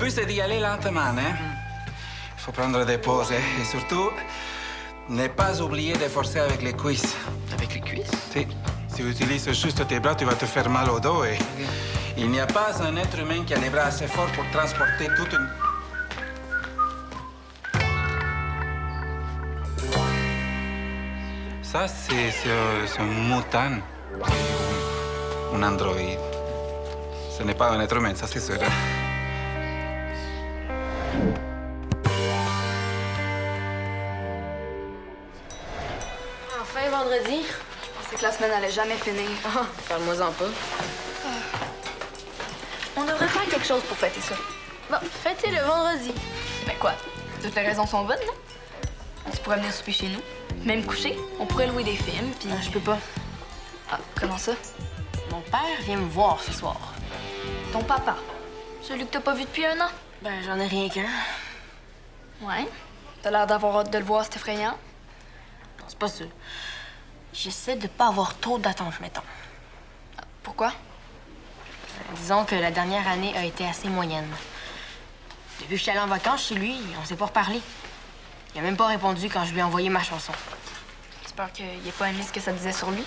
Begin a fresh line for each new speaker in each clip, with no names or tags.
but, c'est d'y aller lentement, hein? Il faut prendre des pauses, hein? Et surtout, ne pas oublier de forcer avec les cuisses.
Avec les cuisses?
Si tu utilises juste tes bras, tu vas te faire mal au dos et il n'y a pas un être humain qui a les bras assez forts pour transporter toute une... Ça, c'est un mutant. Un androïde. Ce n'est pas un être humain, ça c'est sûr.
Enfin, vendredi. Je pensais que la semaine allait jamais finir.
Ah, parle-moi-en pas.
On devrait faire quelque chose pour fêter ça. Bon, fêter le vendredi. Ben quoi? Toutes les raisons sont bonnes, non? Tu pourrais venir souper chez nous. Même coucher. On pourrait louer des films, puis...
Je peux pas.
Ah, comment ça?
Mon père vient me voir ce soir.
Ton papa. Celui que t'as pas vu depuis 1 an.
Ben, j'en ai rien qu'un.
Ouais. T'as l'air d'avoir hâte de le voir, c'est effrayant.
Non, c'est pas ça. J'essaie de pas avoir trop d'attentes, mettons.
Pourquoi?
Disons que la dernière année a été assez moyenne. Depuis que je suis allée en vacances chez lui, on s'est pas reparlé. Il a même pas répondu quand je lui ai envoyé ma chanson.
J'espère qu'il ait pas aimé ce que ça disait sur lui.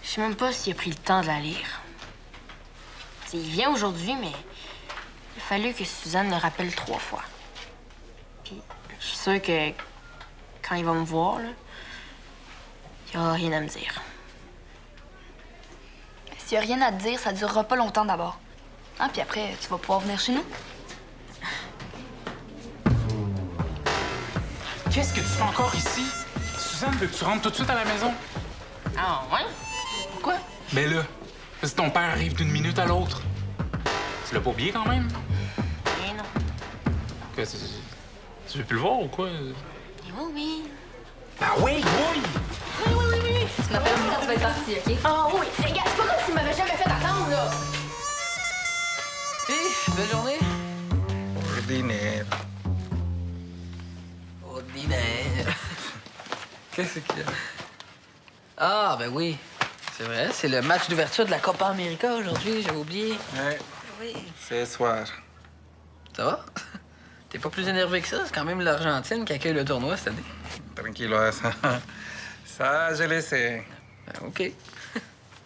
Je sais même pas s'il a pris le temps de la lire. T'sais, il vient aujourd'hui, mais il a fallu que Suzanne le rappelle 3 fois. Puis je suis sûre que quand il va me voir, là, il aura rien à me dire.
S'il y a rien à te dire, ça durera pas longtemps d'abord. Hein, puis après, tu vas pouvoir venir chez nous.
Qu'est-ce que tu fais encore ici? Suzanne veut que tu rentres tout de suite à la maison.
Ah, ouais? Pourquoi?
Ben là, si ton père arrive d'une minute à l'autre. Tu l'as pas oublié quand même?
Eh non.
Que, tu veux plus le voir ou quoi?
Eh oui, oui.
Ah oui, oui!
Tu m'appelles quand tu vas être parti, OK?
Ah oui, les gars, c'est pas comme s'il m'avait jamais fait attendre, là.
Hey, belle journée.
Ordinaire.
Ordinaire. Qu'est-ce qu'il y a? Ah, ben oui. C'est vrai, c'est le match d'ouverture de la Copa América aujourd'hui, j'ai oublié.
Ouais,
Oui.
c'est ce soir.
Ça va? T'es pas plus énervé que ça? C'est quand même l'Argentine qui accueille le tournoi cette année.
Tranquillo, ça. Ça, je le sais.
Ben, OK.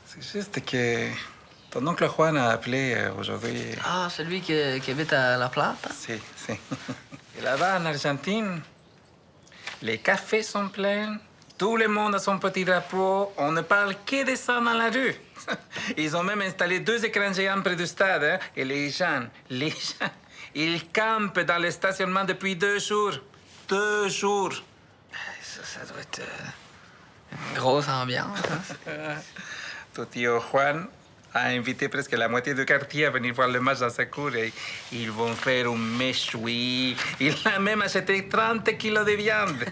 C'est juste que ton oncle Juan a appelé aujourd'hui.
Ah, celui qui habite à La Plata?
Si, si. Et là-bas, en Argentine, les cafés sont pleins. Tout le monde a son petit drapeau. On ne parle que de ça dans la rue. Ils ont même installé 2 écrans géants près du stade. Hein? Et les gens, ils campent dans le stationnement depuis 2 jours. 2 jours.
Ça doit être une grosse ambiance. Hein?
Ton tio Juan a invité presque la moitié du quartier à venir voir le match dans sa cour et ils vont faire un méchoui. Il a même acheté 30 kilos de viande.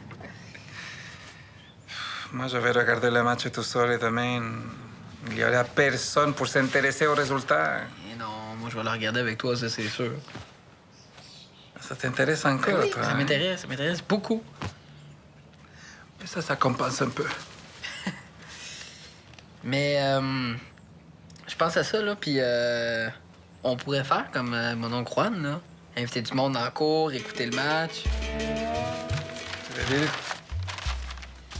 Moi, je vais regarder le match tout seul et demain, il n'y aura personne pour s'intéresser aux résultats.
Et non, moi je vais la regarder avec toi, ça c'est sûr.
Ça t'intéresse encore,
Oui,
toi?
ça m'intéresse beaucoup.
Mais ça compense un peu.
Mais je pense à ça, là, puis on pourrait faire comme mon oncle Juan, là. Inviter du monde dans la cour, écouter le match.
Tu veux dire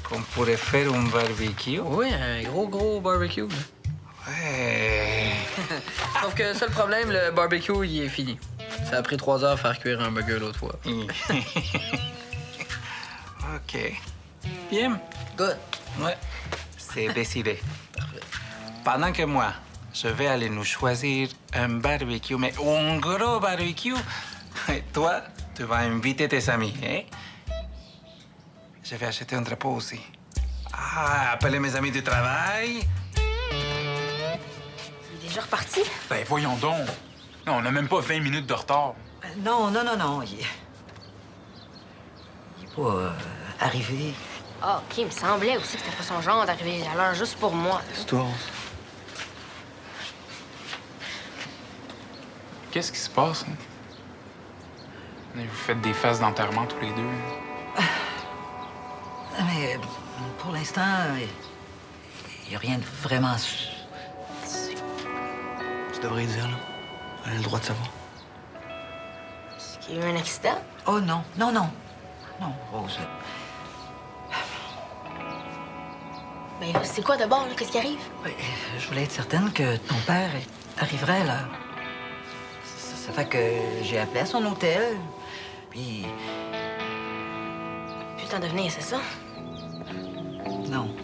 qu'on pourrait faire un barbecue?
Oui, un gros barbecue, là.
Ouais.
Sauf que seul problème, le barbecue, il est fini. Ça a pris 3 heures à faire cuire un burger l'autre fois.
OK. Bien.
Good.
Ouais. C'est décidé. Pendant que moi, je vais aller nous choisir un barbecue, mais un gros barbecue, et toi, tu vas inviter tes amis, hein? Je vais acheter un drapeau aussi. Ah, appeler mes amis du travail.
Il est déjà reparti?
Ben voyons donc. Non, on n'a même pas 20 minutes de retard.
Non. Il est pas arrivé.
Ah, OK, il me semblait aussi que c'était pas son genre d'arriver à l'heure juste pour moi.
C'est toi.
Qu'est-ce qui se passe? Hein? Vous faites des faces d'enterrement tous les deux.
Mais pour l'instant, il n'y a rien de vraiment...
Tu devrais dire, là. Elle a le droit de savoir.
Il y a eu un accident?
Oh non, non, non. Non, Rose.
Ben là, c'est quoi d'abord, là? Qu'est-ce qui arrive?
Oui, je voulais être certaine que ton père arriverait à l'heure. Ça fait que j'ai appelé à son hôtel, puis...
Plus le temps de venir, c'est ça?
Non.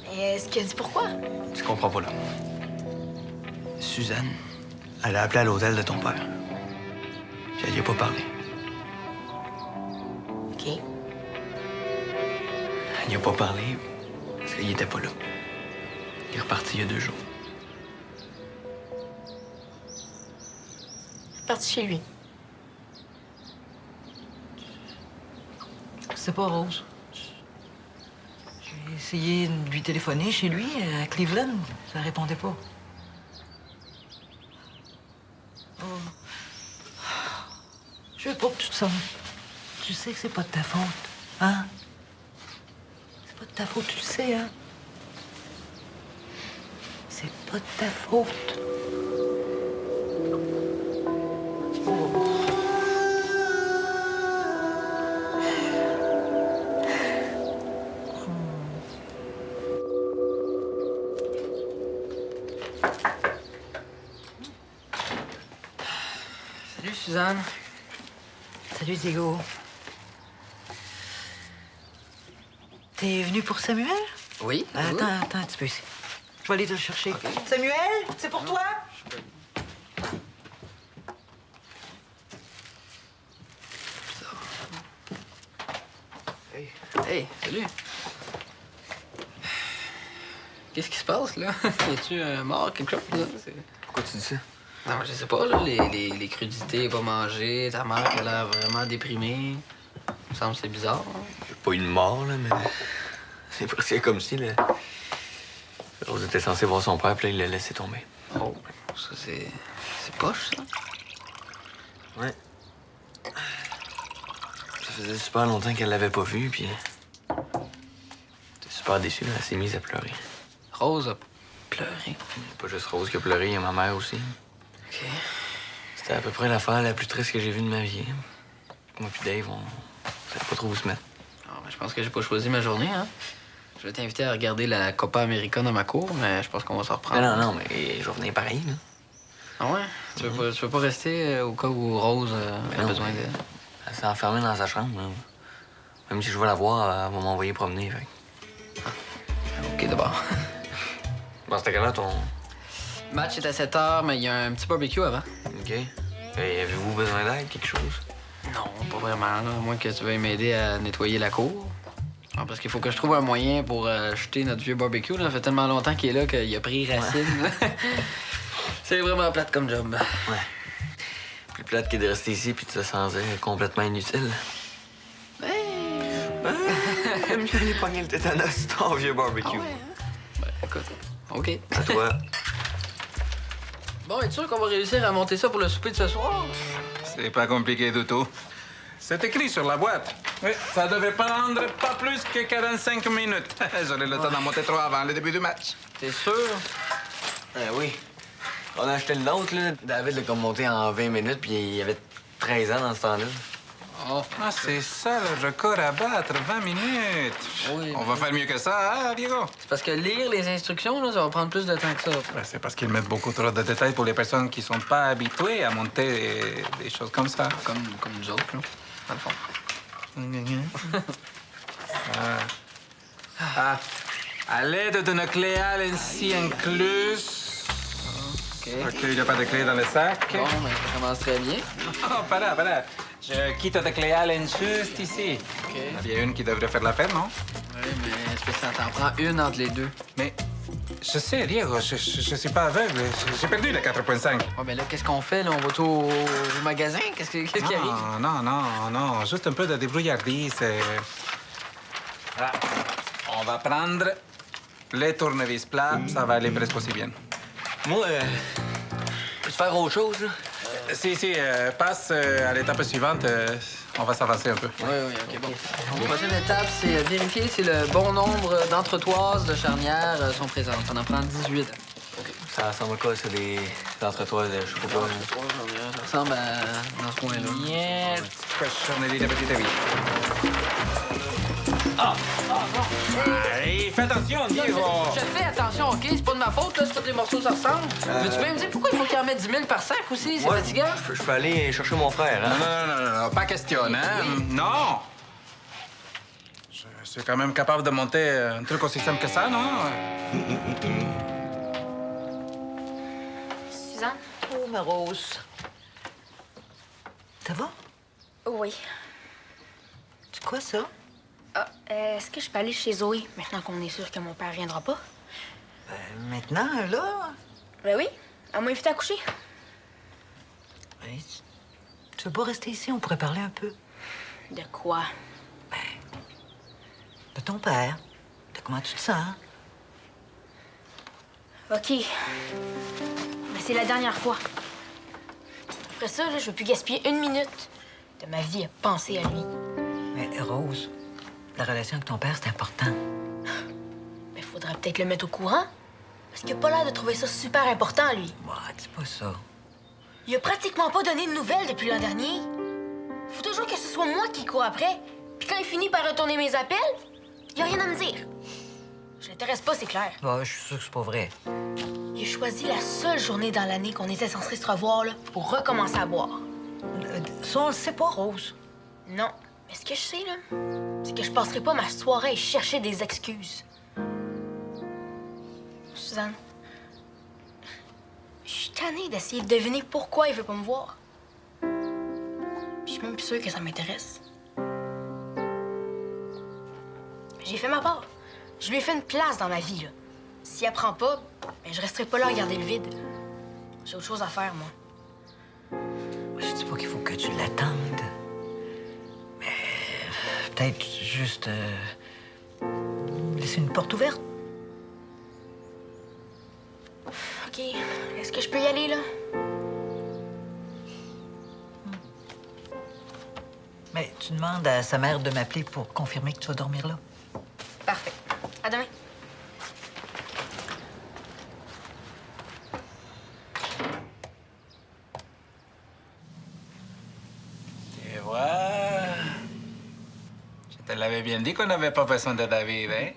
Mais est-ce qu'il a dit pourquoi?
Tu comprends pas, là. Suzanne, elle a appelé à l'hôtel de ton père. Puis elle y a pas parlé.
OK.
Elle y a pas parlé parce qu'il était pas là. Il est reparti il y a 2 jours.
Parti chez lui.
C'est pas Rose. J'ai essayé de lui téléphoner chez lui, à Cleveland. Ça répondait pas. Oh. Je veux pas que tu te sentes. Tu sais que c'est pas de ta faute, hein? C'est pas de ta faute, tu le sais, hein? C'est pas de ta faute.
Salut, Suzanne.
Salut, Diego. T'es venu pour Samuel?
Oui?
Attends un petit peu ici. Je vais aller te le chercher. Samuel, c'est pour toi?
Hey, salut. Qu'est-ce qui se passe, là? Es-tu mort, quelque chose, là?
Pourquoi tu dis ça?
Non, je sais pas, là, les crudités pas mangées, ta mère qui a l'air vraiment déprimée. Il me semble que c'est bizarre. Hein?
J'ai pas eu de mort, là, mais... C'est presque comme si, là... Rose était censée voir son père, puis là, il l'a laissé tomber.
Oh, ça, c'est poche, ça.
Ouais. Ça faisait super longtemps qu'elle l'avait pas vu, puis... J'étais super déçu, là. Elle s'est mise à pleurer.
Rose a pleuré.
Pas juste Rose qui a pleuré, il y a ma mère aussi.
OK.
C'était à peu près l'affaire la plus triste que j'ai vue de ma vie. Moi puis Dave, on savait pas trop où se mettre.
Ah, ben, je pense que j'ai pas choisi ma journée, hein. Je vais t'inviter à regarder la Copa América dans ma cour, mais je pense qu'on va s'en reprendre.
Non, mais je vais venir pareil, là.
Ah ouais? Tu veux pas rester au cas où Rose a
non,
besoin de...
Elle s'est enfermée dans sa chambre, là. Même si je veux la voir, elle va m'envoyer promener, fait.
OK, d'abord.
Bon, c'était quelle heure ton...
Le match est à 7 h, mais il y a un petit barbecue avant.
OK. Et avez-vous besoin d'aide, quelque chose?
Non, pas vraiment, là. À moins que tu veuilles m'aider à nettoyer la cour. Ah, parce qu'il faut que je trouve un moyen pour jeter notre vieux barbecue. Là. Ça fait tellement longtemps qu'il est là qu'il a pris racine. Ouais. C'est vraiment plate comme job.
Ouais. Plus plate que de rester ici puis de se sentir complètement inutile. J'aime mieux aller pogner le tétanos, ton vieux barbecue.
Ah ouais, hein? Ben, écoute, OK.
À toi.
Bon, es-tu sûr qu'on va réussir à monter ça pour le souper de ce soir?
C'est pas compliqué du tout. C'est écrit sur la boîte. Oui, ça devait prendre pas plus que 45 minutes. J'aurai le temps d'en monter 3 avant le début du match.
T'es sûr?
Oui. On a acheté le nôtre, là. David l'a comme monté en 20 minutes, puis il avait 13 ans dans ce temps-là.
Oh.
Ah, c'est ça le record à battre, 20 minutes.
Oui,
On va faire mieux que ça, hein, Diego?
C'est parce que lire les instructions, là, ça va prendre plus de temps que ça.
Ben, c'est parce qu'ils mettent beaucoup trop de détails pour les personnes qui sont pas habituées à monter des choses comme ça.
Comme nous autres, là, dans le fond.
Ah. À l'aide de nos clés ainsi incluses.
OK.
OK, il n'y a pas de clé dans le sac.
Bon, ben, ça commence très bien.
Oh, para. Je quitte de clé Allen juste ici.
OK.
Il y a une qui devrait faire l'affaire, non?
Oui, mais c'est parce que ça t'en prend une entre les deux.
Mais je sais, Diego, je suis pas aveugle. J'ai perdu le 4.5.
Ouais, ben là, qu'est-ce qu'on fait, là? On va au magasin? Qu'est-ce qui arrive?
Non. Juste un peu de débrouillardise. Ah, on va prendre les tournevis plats. Ça va aller presque aussi bien.
Moi, peux-tu faire autre chose, là?
Si, passe à l'étape suivante. On va s'avancer un peu.
Oui, OK, bon. La prochaine étape, c'est vérifier si le bon nombre d'entretoises de charnières sont présentes. On en prend 18.
Ça ressemble à quoi, ça, des entretoises, je sais pas quoi.
Ça ressemble à... dans ce coin-là.
Niet personalidad petita vida. Allez, fais attention, Diego!
Je fais attention, OK? C'est pas de ma faute, là, si tous les morceaux se ressemblent. Veux-tu bien me dire pourquoi il faut qu'il en mette 10 000 par sac aussi? C'est fatigant?
Je peux aller chercher mon frère, hein?
Non, pas question, hein? Non! Je suis quand même capable de monter un truc aussi simple que ça, non?
Suzanne?
Oh, ma Rose. Ça va?
Oui.
C'est quoi ça?
Ah, est-ce que je peux aller chez Zoé, maintenant qu'on est sûr que mon père viendra pas?
Maintenant, là?
Ben oui. Elle m'a invité à coucher.
Oui. Tu veux pas rester ici? On pourrait parler un peu.
De quoi?
De ton père. De comment tu te sens?
OK. Mais c'est la dernière fois. Après ça, là, je veux plus gaspiller une minute de ma vie à penser à lui.
Mais Rose, la relation avec ton père, c'est important.
Mais faudrait peut-être le mettre au courant. Parce qu'il a pas l'air de trouver ça super important, lui.
Bah, dis pas ça.
Il a pratiquement pas donné de nouvelles depuis l'an dernier. Faut toujours que ce soit moi qui cours après. Puis quand il finit par retourner mes appels, il a rien à me dire. Je l'intéresse pas, c'est clair.
Bah, je suis sûr que c'est pas vrai.
Il a choisi la seule journée dans l'année qu'on était censé se revoir là, pour recommencer à boire.
Ça, on le sait pas, Rose.
Non. Mais ce que je sais, là, c'est que je passerai pas ma soirée à chercher des excuses. Suzanne, je suis tannée d'essayer de deviner pourquoi il veut pas me voir. Puis je suis même plus sûre que ça m'intéresse. J'ai fait ma part. Je lui ai fait une place dans ma vie, là. S'il apprend pas, ben, je resterai pas là à regarder le vide. J'ai autre chose à faire, moi.
Je dis pas qu'il faut que tu l'attendes. Mais peut-être juste laisser une porte ouverte.
OK. Est-ce que je peux y aller, là?
Mais tu demandes à sa mère de m'appeler pour confirmer que tu vas dormir là.
Parfait. À demain.
Tu vois? Je te l'avais bien dit qu'on n'avait pas besoin de David, hein?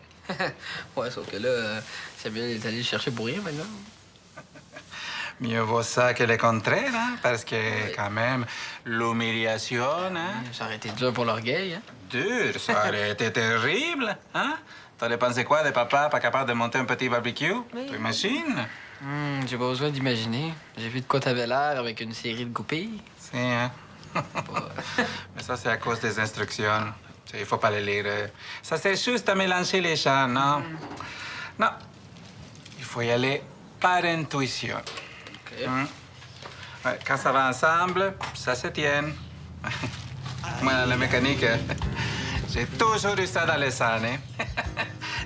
Ouais, sauf que là, Samuel est allé le chercher pour rien maintenant.
Mieux vaut ça que le contraire, hein? Parce que, quand même, l'humiliation, hein?
Ça aurait été dur pour l'orgueil, hein?
Dur, ça aurait été terrible, hein? T'aurais pensé quoi de papa pas capable de monter un petit barbecue? Tu imagines?
J'ai pas besoin d'imaginer. J'ai vu de quoi t'avais l'air avec une série de goupilles.
Si, hein? Mais ça, c'est à cause des instructions. Il faut pas les lire. Ça sert juste à mélanger les chants, non? Non. Il faut y aller par intuition.
OK.
Ouais, quand ça va ensemble, ça se tient. Moi, la mécanique, j'ai toujours eu ça dans les sangs. Hein?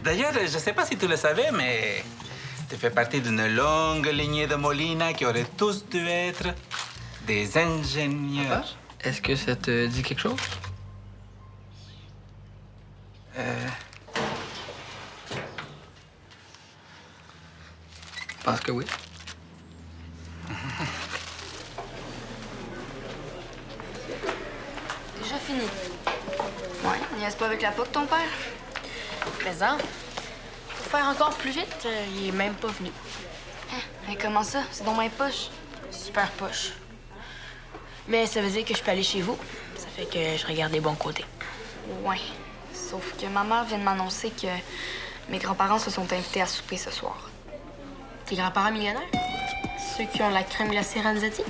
D'ailleurs, je sais pas si tu le savais, mais tu fais partie d'une longue lignée de Molina qui auraient tous dû être des ingénieurs.
Est-ce que ça te dit quelque chose? Je pense que oui.
Déjà fini. Ouais, niaise pas avec la POC, ton père?
Mais ça, pour faire encore plus vite, il est même pas venu.
Mais comment ça? C'est dans ma poche.
Super poche. Mais ça veut dire que je peux aller chez vous. Ça fait que je regarde les bons côtés.
Ouais. Sauf que ma mère vient de m'annoncer que mes grands-parents se sont invités à souper ce soir.
Tes grands-parents millionnaires? Ceux qui ont la crème glacée Ranzati?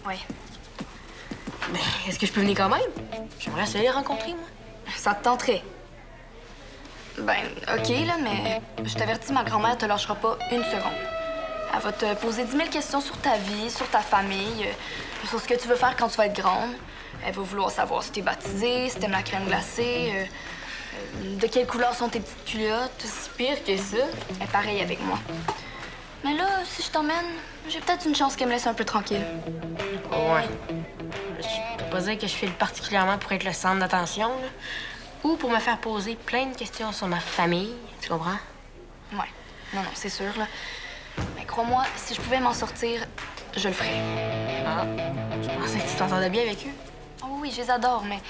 Ouais.
Mais est-ce que je peux venir quand même? J'aimerais essayer de les rencontrer, moi.
Ça te tenterait? Ben, OK, là, mais je t'avertis, ma grand-mère te lâchera pas une seconde. Elle va te poser 10 000 questions sur ta vie, sur ta famille, sur ce que tu veux faire quand tu vas être grande. Elle va vouloir savoir si t'es baptisée, si t'aimes la crème glacée, de quelle couleur sont tes petites culottes.
Si pire que ça.
Elle est pareille avec moi. Mais là, si je t'emmène, j'ai peut-être une chance qu'elle me laisse un peu tranquille.
Ouais. Je peux pas dire que je file particulièrement pour être le centre d'attention, là. Ou pour me faire poser plein de questions sur ma famille, tu comprends?
Ouais. Non, c'est sûr, là. Mais crois-moi, si je pouvais m'en sortir, je le ferais.
Ah, je pensais que tu t'entendais bien avec eux.
Oh oui, je les adore, mais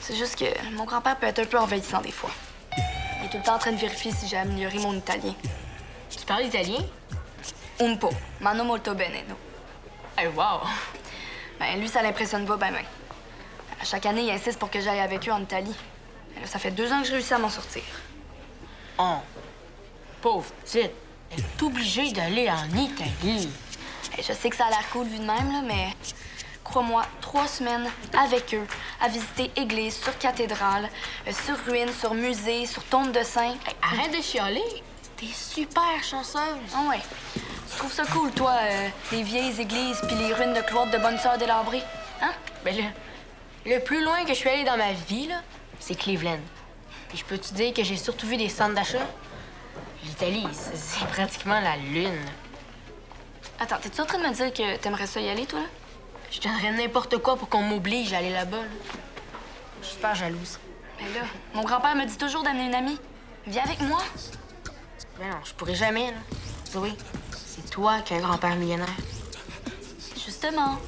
c'est juste que mon grand-père peut être un peu envahissant des fois. Il est tout le temps en train de vérifier si j'ai amélioré mon italien.
Tu parles italien?
Un po, ma non molto bene, no.
Hey, wow!
Ben, lui, ça l'impressionne pas, ben. À chaque année, il insiste pour que j'aille avec eux en Italie. Mais là, ça fait 2 ans que je réussis à m'en sortir.
Oh, pauvre petite. Elle est obligée d'aller en Italie.
Et je sais que ça a l'air cool vu de même, là, mais crois-moi, 3 semaines avec eux, à visiter église sur cathédrale, sur ruines, sur musée, sur tombe de saints.
Hey, arrête de chialer. T'es super chanceuse.
Ah ouais. Tu trouves ça cool, toi, les vieilles églises puis les ruines de cloîtres de bonnes sœurs délabrées? Hein?
Ben là, le plus loin que je suis allée dans ma vie, là, c'est Cleveland. Puis je peux te dire que j'ai surtout vu des centres d'achat? L'Italie, c'est pratiquement la lune.
Attends, t'es-tu en train de me dire que t'aimerais ça y aller, toi, là?
Je donnerais n'importe quoi pour qu'on m'oblige à aller là-bas. Là. Je suis super jalouse.
Mais là, mon grand-père me dit toujours d'amener une amie. Viens avec moi.
Mais non, je pourrais jamais, là. Zoé, c'est toi qui as un grand-père millionnaire.
Justement.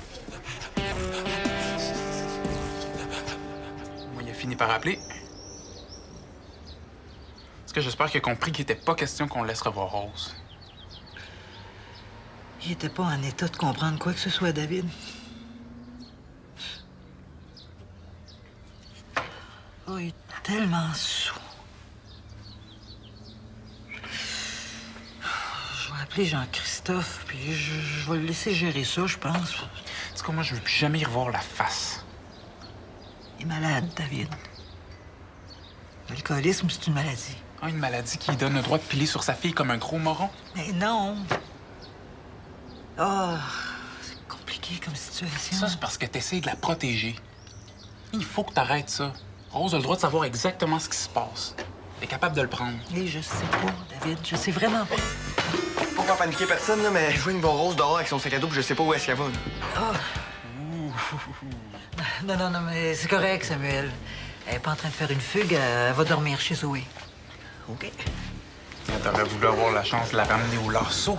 Moi, il a fini par appeler. Est-ce que j'espère qu'il a compris qu'il était pas question qu'on le laisse revoir Rose?
Il était pas en état de comprendre quoi que ce soit, David. Oh, il est tellement saoul. Je vais appeler Jean-Christophe, puis je vais le laisser gérer ça, je pense.
Tu sais quoi, moi, je veux plus jamais y revoir la face.
Il est malade, David. L'alcoolisme, c'est une maladie.
Ah, une maladie qui lui donne le droit de piler sur sa fille comme un gros moron?
Mais non! Ah, c'est compliqué comme situation.
Ça, c'est parce que t'essayes de la protéger. Il faut que t'arrêtes ça. Rose a le droit de savoir exactement ce qui se passe. Elle est capable de le prendre.
Et je sais pas, David, je sais vraiment pas.
Faut pas paniquer personne, là, mais je vois une bonne Rose dehors avec son sac à dos, puis je sais pas où est-ce qu'elle va. Là.
Ah! Non, mais c'est correct, Samuel. Elle est pas en train de faire une fugue, elle va dormir chez Zoé. OK?
T'aurais voulu avoir la chance de la ramener au lasso.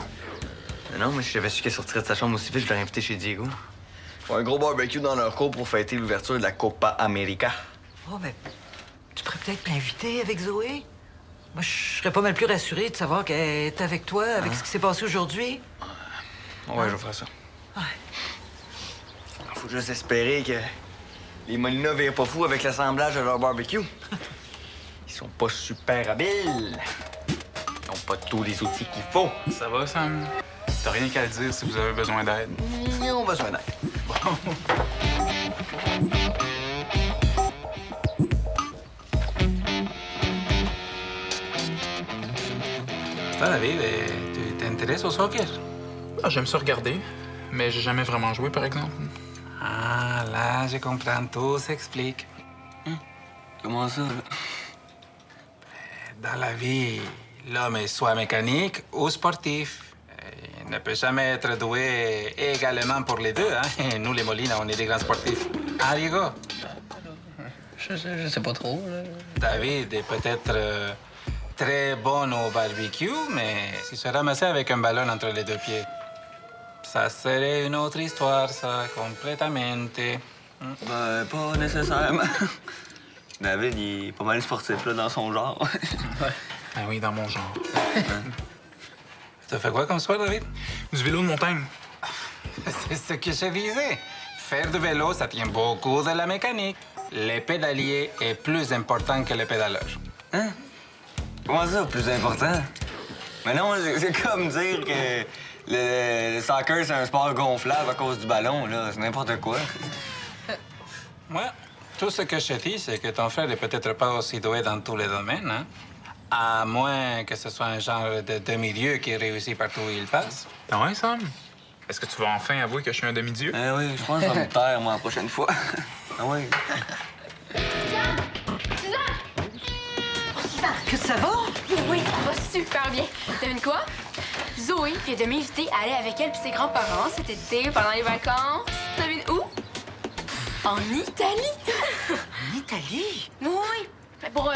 Non, mais si j'avais su qu'elle sortirait de sa chambre aussi vite, je l'aurais invitée chez Diego. Ils font un gros barbecue dans leur cour pour fêter l'ouverture de la Copa América.
Oh, mais tu pourrais peut-être l'inviter avec Zoé? Moi, je serais pas mal plus rassuré de savoir qu'elle est avec toi, avec ce qui s'est passé aujourd'hui.
Ouais, je vais faire ça.
Ouais.
Faut juste espérer que les Molina virent pas fous avec l'assemblage de leur barbecue. Ils sont pas super habiles. Ils ont pas tous les outils qu'il faut.
Ça va, Sam? T'as rien qu'à le dire si vous avez besoin d'aide.
Ils ont besoin d'aide.
Toi, David, tu t'intéresses au soccer?
Ah, j'aime ça regarder, mais j'ai jamais vraiment joué, par exemple.
Ah, là, je comprends. Tout s'explique.
Comment ça, là?
Dans la vie, l'homme est soit mécanique ou sportif. Il ne peut jamais être doué également pour les deux, hein? Et nous, les Molina, on est des grands sportifs. Ah, Diego?
Je sais pas trop, là.
David est peut-être très bon au barbecue, mais s'il se ramassait avec un ballon entre les 2 pieds, ça serait une autre histoire, ça, complètement.
Ben, pas nécessairement. David, il est pas mal sportif, là, dans son genre.
Ah oui, dans mon genre.
Tu fais quoi comme sport, David?
Du vélo de montagne.
C'est ce que je visais. Faire du vélo, ça tient beaucoup de la mécanique. Le pédalier est plus important que le pédaleur.
Hein? Comment ça, plus important? Mais non, c'est comme dire que le soccer, c'est un sport gonflable à cause du ballon, là. C'est n'importe quoi.
Moi, tout ce que je te dis, c'est que ton frère est peut-être pas aussi doué dans tous les domaines, hein? À moins que ce soit un genre de demi-dieu qui réussit partout où il passe.
Ah ouais, Sam? Est-ce que tu vas enfin avouer que je suis un demi-dieu?
Eh oui, je pense que je vais me taire, moi, la prochaine fois. Ah oui.
Que ça va?
Oui, ça va super bien. Devine quoi? Zoé vient de m'inviter à aller avec elle et ses grands-parents cet été pendant les vacances. Devine où? En Italie.
En Italie?
Oui, pour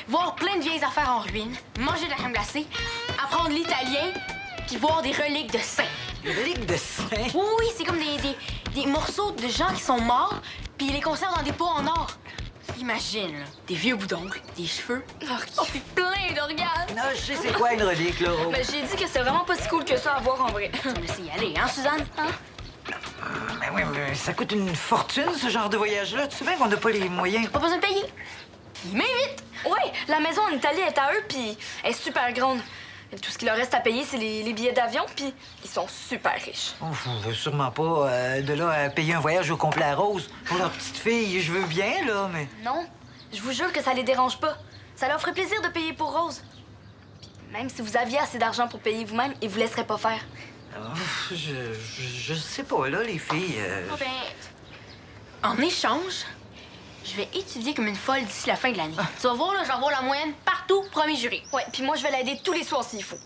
voir plein de vieilles affaires en ruine, manger de la crème glacée, apprendre l'italien, puis voir des reliques de saints.
Des reliques de saint?
Oui, oui, c'est comme des morceaux de gens qui sont morts, puis ils les conservent dans des pots en or. Imagine, là, des vieux boudoncles, des cheveux.
Oh, puis plein d'organes.
Non, je sais c'est quoi une relique, là, Rose.
Ben, j'ai dit que c'est vraiment pas si cool que ça à voir en vrai.
On essaie d'y aller, hein, Suzanne? Hein?
Mais oui, mais ça coûte une fortune, ce genre de voyage-là. Tu sais bien qu'on n'a pas les moyens.
Pas besoin de payer. Ils m'invitent.
Ouais, la maison en Italie est à eux, puis elle est super grande. Tout ce qu'il leur reste à payer, c'est les billets d'avion, puis ils sont super riches.
Ouf, sûrement pas de là à payer un voyage au complet à Rose. Pour leur petite fille, je veux bien, là, mais...
Non, je vous jure que ça les dérange pas. Ça leur ferait plaisir de payer pour Rose. Puis même si vous aviez assez d'argent pour payer vous-même, ils vous laisseraient pas faire.
Ouf, je sais pas, là, les filles.
Ah ben, en échange, je vais étudier comme une folle d'ici la fin de l'année. Tu vas voir, là, je vais avoir la moyenne partout, premier juré.
Ouais, puis moi, je vais l'aider tous les soirs s'il faut.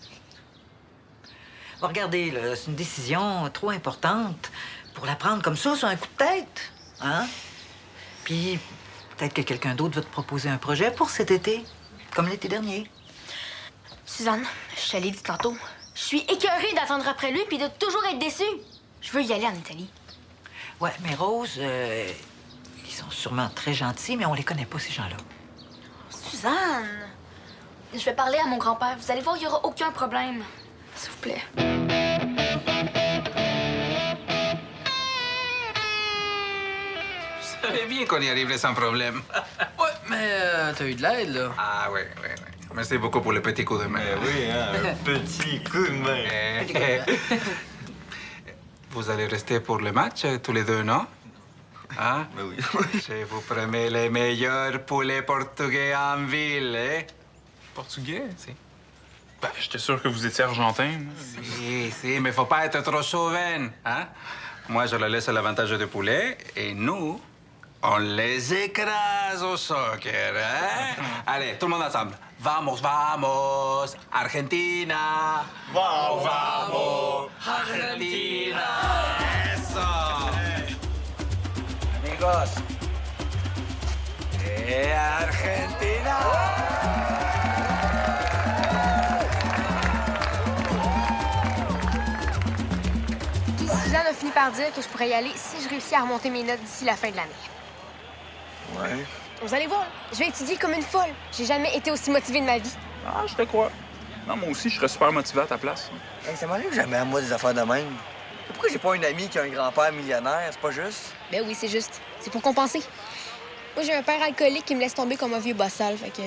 Bon, regardez, là, c'est une décision trop importante pour la prendre comme ça, sur un coup de tête. Hein? Puis, peut-être que quelqu'un d'autre va te proposer un projet pour cet été, comme l'été dernier.
Suzanne, je te l'ai dit tantôt, je suis écœurée d'attendre après lui puis de toujours être déçue. Je veux y aller en Italie.
Ouais, mais Rose, ils sont sûrement très gentils, mais on les connaît pas, ces gens-là.
Suzanne!
Je vais parler à mon grand-père. Vous allez voir, il n'y aura aucun problème. S'il vous plaît.
Je savais bien qu'on y arriverait sans problème.
Ouais, mais t'as eu de l'aide, là.
Ah oui, oui, oui. Merci beaucoup pour le petit coup de main.
oui, hein, un petit coup de main.
Vous allez rester pour le match, tous les deux, non? Hein?
Ben oui.
Je vous promets les meilleurs poulets portugais en ville, hein?
Portugais?
Si.
Ben, j'étais sûr que vous étiez argentin. moi.
Si, mais faut pas être trop chauvin, hein? Moi, je leur laisse l'avantage du poulet et nous, on les écrase au soccer, hein? Allez, tout le monde ensemble. Vamos, vamos, Argentina.
Vamos,
vamos, Argentina. Eso. Amigos. Argentina.
Suzanne a fini par dire que je pourrais y aller si je réussis à remonter mes notes d'ici la fin de l'année.
Ouais.
Vous allez voir, je vais étudier comme une folle. J'ai jamais été aussi motivée de ma vie.
Ah, je te crois. Non, moi aussi, je serais super motivé à ta place.
Hey, ça m'arrive jamais à moi des affaires de même. Pourquoi j'ai pas une amie qui a un grand-père millionnaire? C'est pas juste.
Ben oui, c'est juste. C'est pour compenser. Moi, j'ai un père alcoolique qui me laisse tomber comme un vieux bossal, fait que...